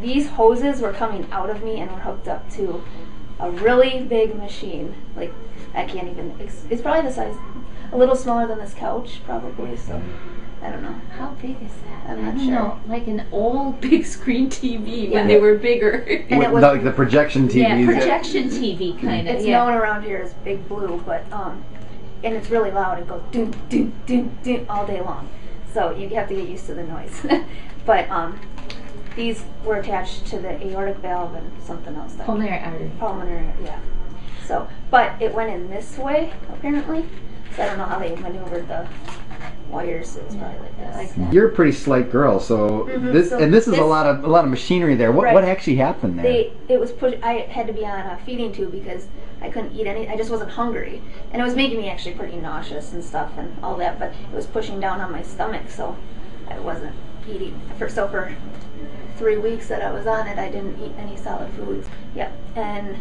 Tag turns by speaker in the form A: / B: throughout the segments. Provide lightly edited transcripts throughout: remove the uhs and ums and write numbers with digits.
A: these hoses were coming out of me and were hooked up to a really big machine. Like, I can't even, it's probably the size, a little smaller than this couch, probably, so, I don't know.
B: How big is that?
A: I'm not
B: I don't
A: sure.
B: know, like an old big screen TV when they were bigger.
A: And it was,
C: like the projection TV.
B: Yeah, projection TV kind of.
A: it's known around here as Big Blue, but, and it's really loud. It goes doom, doom, doom, doom all day long. So you have to get used to the noise. But, these were attached to the aortic valve and something else.
B: Pulmonary artery.
A: Pulmonary, yeah. So, but it went in this way, apparently. So I don't know how they maneuvered the wires. It was probably like this.
B: Like that.
C: You're a pretty slight girl, so this is a lot of machinery there. What actually happened there?
A: It was I had to be on a feeding tube because I couldn't eat any. I just wasn't hungry, and it was making me actually pretty nauseous and stuff and all that. But it was pushing down on my stomach, so I wasn't eating. For 3 weeks that I was on it, I didn't eat any solid foods. Yeah, and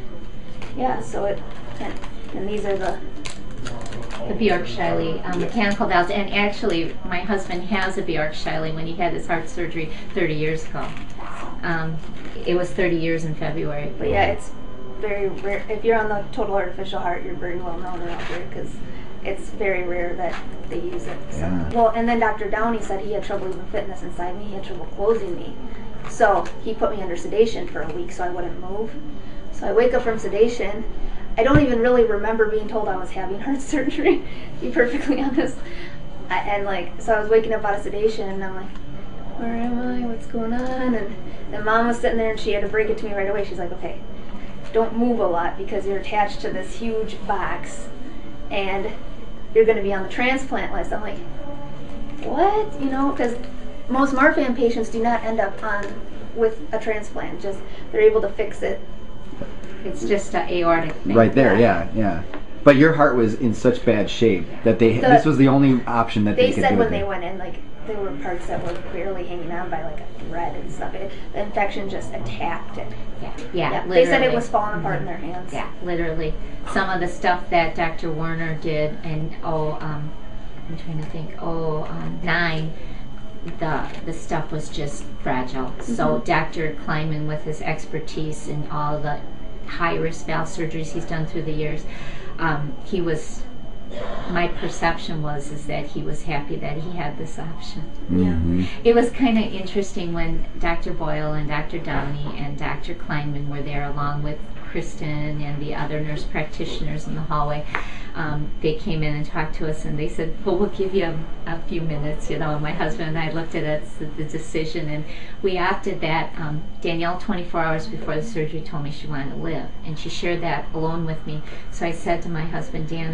A: yeah, so and these are the
B: Bjork-Shiley mechanical valves, and actually my husband has a Bjork-Shiley when he had his heart surgery 30 years ago. It was 30 years in February.
A: But yeah, it's very rare. If you're on the total artificial heart, you're very well known around here because it's very rare that they use it. So.
C: Yeah.
A: Well, and then Dr. Downey said he had trouble even fitting this inside me. He had trouble closing me. So he put me under sedation for a week so I wouldn't move. So I wake up from sedation. I don't even really remember being told I was having heart surgery, to be perfectly honest. So I was waking up out of sedation and I'm like, where am I? What's going on? And Mom was sitting there and she had to break it to me right away. She's like, okay, don't move a lot because you're attached to this huge box and you're going to be on the transplant list. I'm like, what? You know, because most Marfan patients do not end up with a transplant. Just they're able to fix it.
B: It's just an aortic thing.
C: Right there, yeah. But your heart was in such bad shape that this was the only option that they could do.
A: They said when they went in, like, there were parts that were barely hanging on by like a thread and stuff. The infection just attacked it.
B: Yeah,
A: they said it was falling apart in their hands.
B: Yeah, literally. Some of the stuff that Dr. Werner did, and I'm trying to think, 9, the stuff was just fragile. So Dr. Kleinman, with his expertise in all the high-risk valve surgeries he's done through the years, my perception is that he was happy that he had this option.
A: Yeah.
B: It was kind of interesting when Dr. Boyle and Dr. Downey and Dr. Kleinman were there along with Kristen and the other nurse practitioners in the hallway. They came in and talked to us and they said, well, we'll give you a few minutes, you know. And my husband and I looked at it, the decision, and we opted that. Danielle, 24 hours before the surgery, told me she wanted to live, and she shared that alone with me. So I said to my husband, Dan,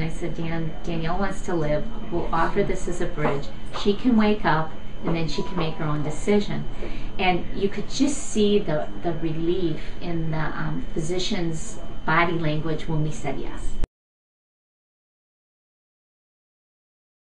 B: Danielle wants to live. We'll offer this as a bridge. She can wake up and then she can make her own decision. And you could just see the relief in the physician's body language when we said yes.